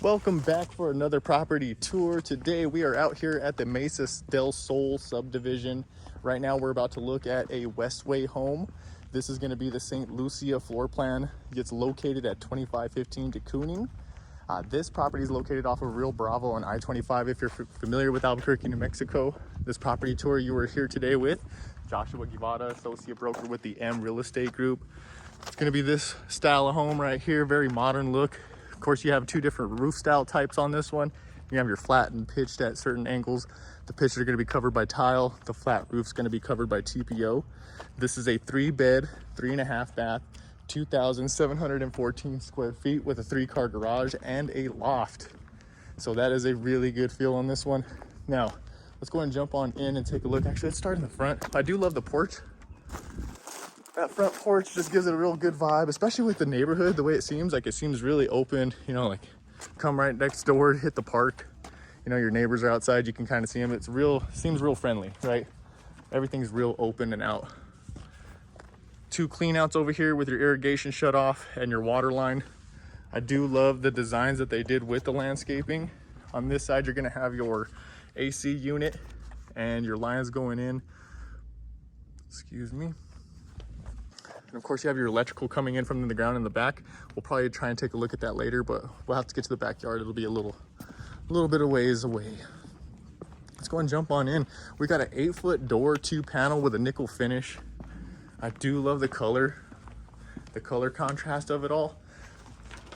Welcome back for another property tour. Today we are out here at the Mesa Del Sol subdivision. Right now we're about to look at a Westway home. This is going to be the St. Lucia floor plan. It's located at 2515 de Kooning. This property is located off of Rio Bravo on I-25. If you're familiar with Albuquerque, New Mexico, this property tour you were here today with Joshua Guevara, associate broker with the M Real Estate Group. It's going to be this style of home right here, very modern look. Of course, you have two different roof style types on this one. You have your flat and pitched at certain angles. The pitched are going to be covered by tile. The flat roof's going to be covered by TPO. This is a 3-bed, 3.5 bath, 2,714 square feet with a 3-car garage and a loft. So that is a really good feel on this one. Now, let's go and jump on in and take a look. Actually, let's start in the front. I do love the porch. That front porch just gives it a real good vibe, especially with the neighborhood, the way it seems really open, you know, like come right next door, hit the park. You know, your neighbors are outside, you can kind of see them. Seems real friendly, right? Everything's real open and out. 2 clean outs over here with your irrigation shut off and your water line. I do love the designs that they did with the landscaping. On this side, you're gonna have your AC unit and your lines going in. Excuse me. And of course you have your electrical coming in from the ground in the back. We'll probably try and take a look at that later, but we'll have to get to the backyard. It'll be a little bit of ways away. Let's go and jump on in. We got an 8-foot door, 2 panel with a nickel finish. I do love the color contrast of it all.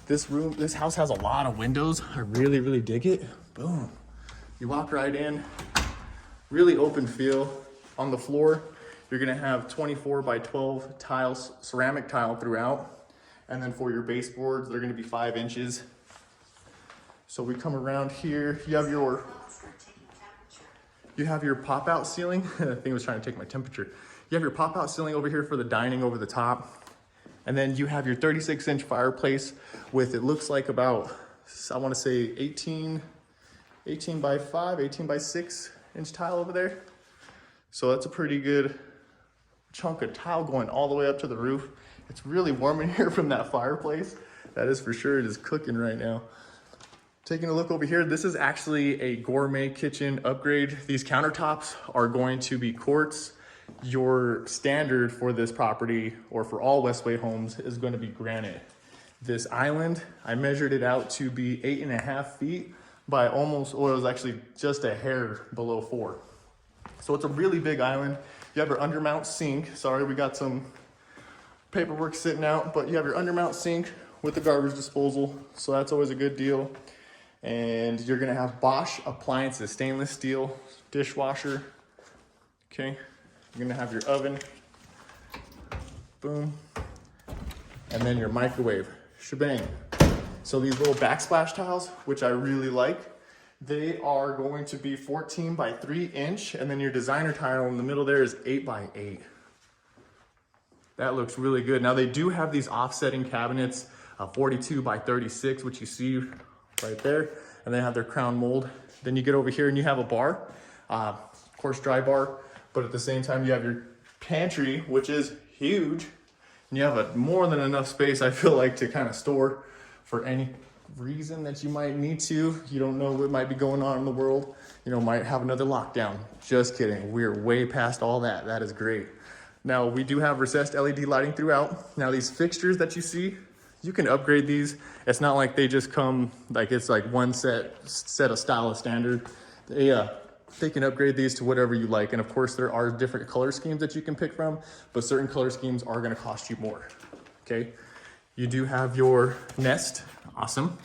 This house has a lot of windows. I really dig it. Boom. You walk right in, really open feel. On the floor, you're gonna have 24 by 12 tiles, ceramic tile throughout. And then for your baseboards, they're gonna be 5 inches. So we come around here, you have your pop-out ceiling. I think it was trying to take my temperature. You have your pop-out ceiling over here for the dining over the top. And then you have your 36-inch fireplace with, it looks like about, I wanna say 18 by 5, 18 by 6 inch tile over there. So that's a pretty good chunk of tile going all the way up to the roof. It's really warm in here from that fireplace. That is for sure. It is cooking right now. Taking a look over here, this is actually a gourmet kitchen upgrade. These countertops are going to be quartz. Your standard for this property, or for all Westway homes, is going to be granite. This island, I measured it out to be 8.5 feet by almost, well, it was actually just a hair below 4. So it's a really big island. You have your undermount sink. Sorry, we got some paperwork sitting out, but you have your undermount sink with the garbage disposal. So that's always a good deal. And you're gonna have Bosch appliances, stainless steel dishwasher. Okay, you're gonna have your oven. Boom. And then your microwave, shebang. So these little backsplash tiles, which I really like, they are going to be 14 by 3 inch, and then your designer tile in the middle there is 8 by 8. That looks really good. Now they do have these offsetting cabinets, 42 by 36, which you see right there, and they have their crown mold. Then you get over here and you have a bar, of course dry bar, but at the same time you have your pantry, which is huge, and you have a more than enough space, I feel like, to kind of store for any reason that you might need to. You don't know what might be going on in the world. You know, might have another lockdown. Just kidding. We're way past all that. That is great. Now, we do have recessed LED lighting throughout. Now, these fixtures that you see, you can upgrade these. It's not like they just come, like it's like one set of style of standard. They can upgrade these to whatever you like. And of course, there are different color schemes that you can pick from, but certain color schemes are gonna cost you more, okay? You do have your nest. Awesome.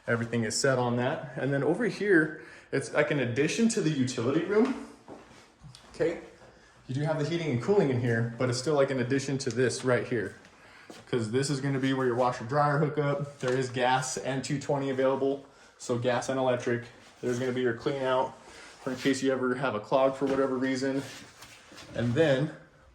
Everything is set on that. And then over here, it's like an addition to the utility room. Okay. You do have the heating and cooling in here, but it's still like an addition to this right here. Because this is going to be where your washer dryer hookup. There is gas and 220 available. So gas and electric. There's going to be your clean out for in case you ever have a clog for whatever reason. And then,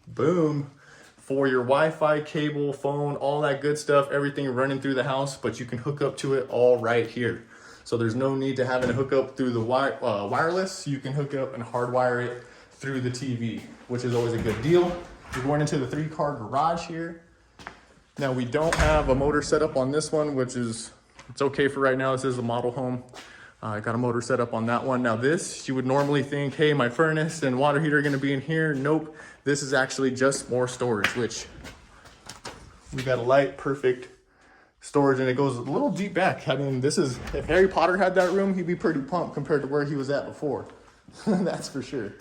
boom. For your Wi-Fi, cable, phone, all that good stuff, everything running through the house, but you can hook up to it all right here. So there's no need to having to hook up through the wireless. You can hook up and hardwire it through the TV, which is always a good deal. You're going into the 3-car garage here. Now we don't have a motor set up on this one, which is It's okay for right now. This is a model home. I got a motor set up on that one. Now this, you would normally think, hey, my furnace and water heater are gonna be in here. Nope, this is actually just more storage, which we got a light, perfect storage, and it goes a little deep back. I mean, this is, if Harry Potter had that room, he'd be pretty pumped compared to where he was at before. That's for sure.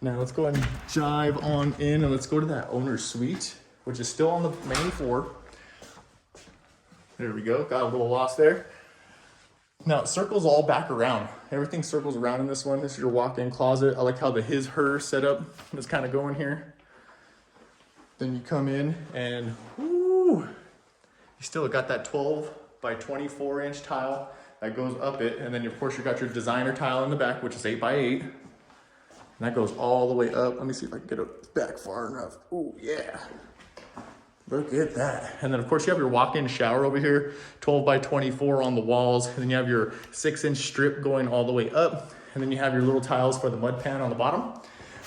Now let's go ahead and jive on in and let's go to that owner's suite, which is still on the main floor. There we go, got a little lost there. Now it circles all back around. Everything circles around in this one. This is your walk-in closet. I like how the his/her setup is kind of going here. Then you come in and whoo, you still got that 12 by 24 inch tile that goes up it. And then of course you got your designer tile in the back, which is 8 by 8. And that goes all the way up. Let me see if I can get it back far enough. Oh yeah. Look at that. And then of course you have your walk-in shower over here, 12 by 24 on the walls. And then you have your 6-inch strip going all the way up. And then you have your little tiles for the mud pan on the bottom,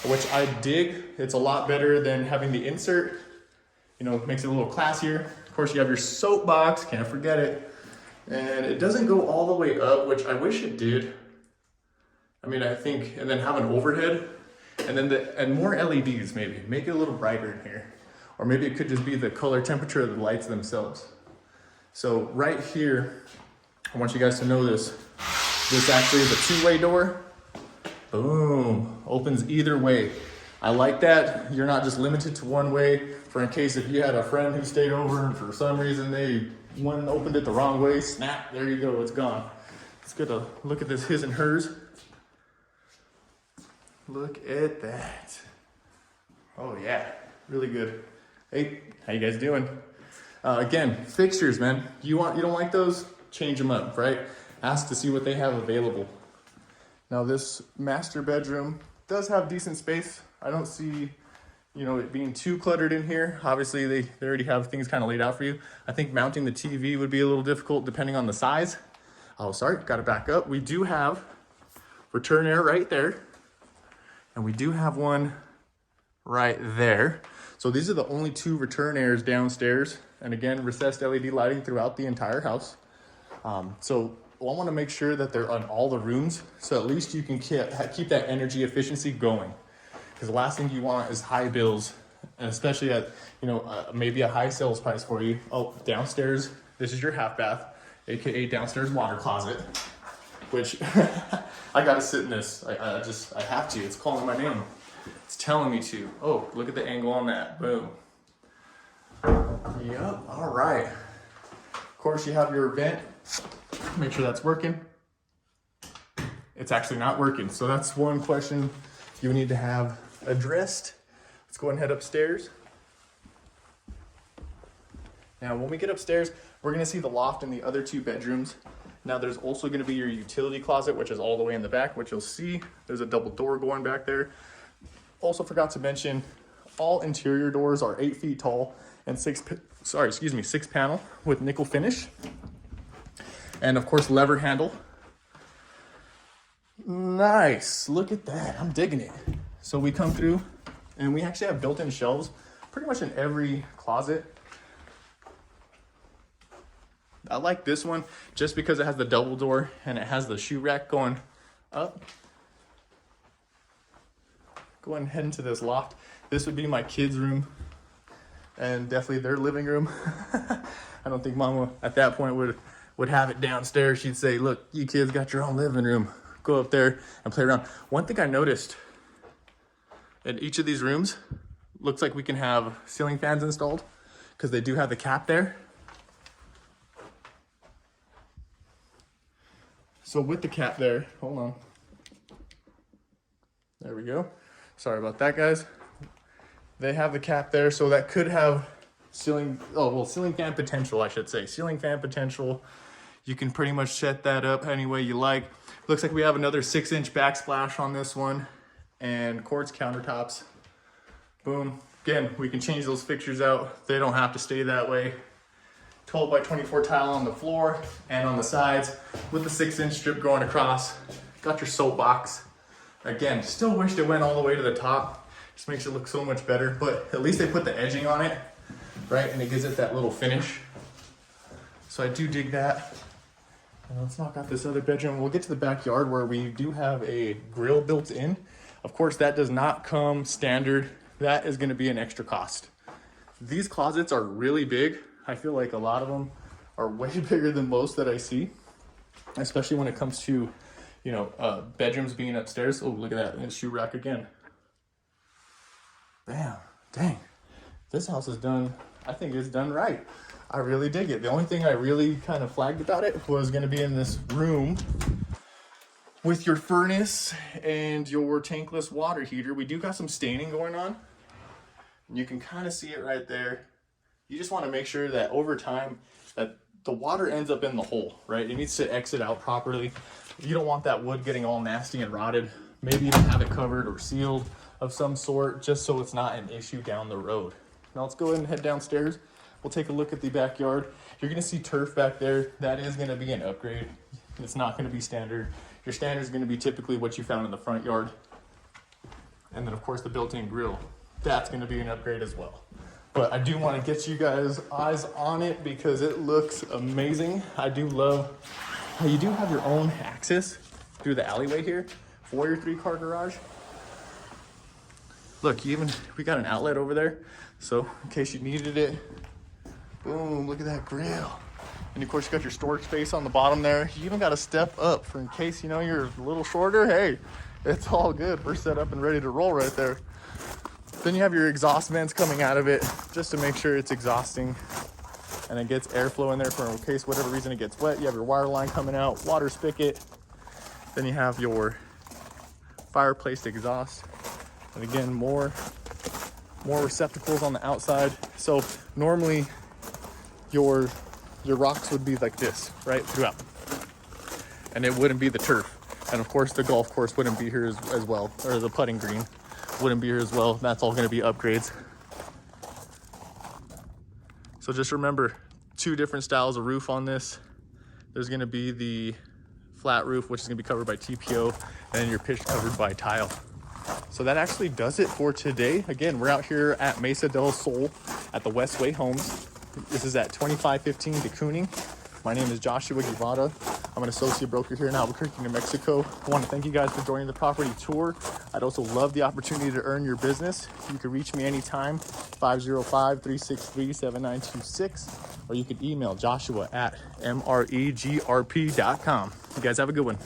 which I dig. It's a lot better than having the insert. You know, it makes it a little classier. Of course you have your soap box, can't forget it. And it doesn't go all the way up, which I wish it did. I mean, I think, and then have an overhead. And then and more LEDs maybe. Make it a little brighter in here. Or maybe it could just be the color temperature of the lights themselves. So right here, I want you guys to know this. This actually is a 2-way door. Boom, opens either way. I like that. You're not just limited to one way, for in case if you had a friend who stayed over and for some reason one opened it the wrong way, snap, there you go, it's gone. Let's get a look at this his and hers. Look at that. Oh yeah, really good. Hey, how you guys doing? Again, fixtures, man. You don't like those? Change them up, right? Ask to see what they have available. Now this master bedroom does have decent space. I don't see, it being too cluttered in here. Obviously they already have things kind of laid out for you. I think mounting the TV would be a little difficult depending on the size. Oh, sorry, got to back up. We do have return air right there. And we do have one right there. So these are the only 2 return airs downstairs. And again, recessed LED lighting throughout the entire house. So I want to make sure that they're on all the rooms. So at least you can keep that energy efficiency going. Because the last thing you want is high bills. And especially at, maybe a high sales price for you. Oh, downstairs, this is your half bath, AKA downstairs water closet. Which I got to sit in this. I have to, it's calling my name. It's telling me to. Oh, look at the angle on that. Boom. Yep, all right. Of course, you have your vent. Make sure that's working. It's actually not working. So that's one question you need to have addressed. Let's go ahead and head upstairs. Now, when we get upstairs, we're gonna see the loft and the other 2 bedrooms. Now, there's also gonna be your utility closet, which is all the way in the back, which you'll see. There's a double door going back there. Also forgot to mention, all interior doors are 8 feet tall and 6 panel with nickel finish. And of course, lever handle. Nice, look at that, I'm digging it. So we come through and we actually have built-in shelves pretty much in every closet. I like this one just because it has the double door and it has the shoe rack going up. Go ahead and head into this loft. This would be my kids' room and definitely their living room. I don't think Mama at that point would have it downstairs. She'd say, look, you kids got your own living room. Go up there and play around. One thing I noticed in each of these rooms, looks like we can have ceiling fans installed because they do have the cap there. So with the cap there, hold on. There we go. Sorry about that, guys. They have the cap there, so that could have ceiling fan potential, I should say. Ceiling fan potential. You can pretty much set that up any way you like. Looks like we have another 6-inch backsplash on this one and quartz countertops. Boom. Again, we can change those fixtures out. They don't have to stay that way. 12 by 24 tile on the floor and on the sides with the 6-inch strip going across. Got your soap box. Again, still wish they went all the way to the top. Just makes it look so much better, but at least they put the edging on it, right? And it gives it that little finish. So I do dig that. And let's knock out this other bedroom. We'll get to the backyard where we do have a grill built in. Of course, that does not come standard. That is gonna be an extra cost. These closets are really big. I feel like a lot of them are way bigger than most that I see, especially when it comes to, you know, bedrooms being upstairs. Oh, look at that, and shoe rack again. Bam, dang. This house is done, I think it's done right. I really dig it. The only thing I really kind of flagged about it was gonna be in this room with your furnace and your tankless water heater. We do got some staining going on. You can kind of see it right there. You just want to make sure that over time that the water ends up in the hole, right? It needs to exit out properly. You don't want that wood getting all nasty and rotted. Maybe even have it covered or sealed of some sort, just so it's not an issue down the road. Now let's go ahead and head downstairs. We'll take a look at the backyard. You're gonna see turf back there. That is gonna be an upgrade. It's not gonna be standard. Your standard is gonna be typically what you found in the front yard. And then of course the built-in grill. That's gonna be an upgrade as well. But I do wanna get you guys eyes on it because it looks amazing. I do love how you do have your own access through the alleyway here for your 3-car garage. Look, we got an outlet over there. So in case you needed it, boom, look at that grill. And of course you got your storage space on the bottom there. You even got a step up for in case, you know, you're a little shorter. Hey, it's all good. We're set up and ready to roll right there. Then you have your exhaust vents coming out of it just to make sure it's exhausting and it gets airflow in there for in case whatever reason it gets wet. You have your wire line coming out, water spigot. Then you have your fireplace exhaust. And again, more receptacles on the outside. So normally your rocks would be like this, right, throughout. And it wouldn't be the turf. And of course the golf course wouldn't be here as well, or the putting green wouldn't be here as well. That's all gonna be upgrades. So just remember, 2 different styles of roof on this. There's gonna be the flat roof, which is gonna be covered by TPO, and then your pitch covered by tile. So that actually does it for today. Again, we're out here at Mesa Del Sol at the Westway Homes. This is at 2515 de Kooning. My name is Joshua Guevara. I'm an associate broker here in Albuquerque, New Mexico. I want to thank you guys for joining the property tour. I'd also love the opportunity to earn your business. You can reach me anytime, 505-363-7926, or you can email joshua@mregrp.com. You guys have a good one.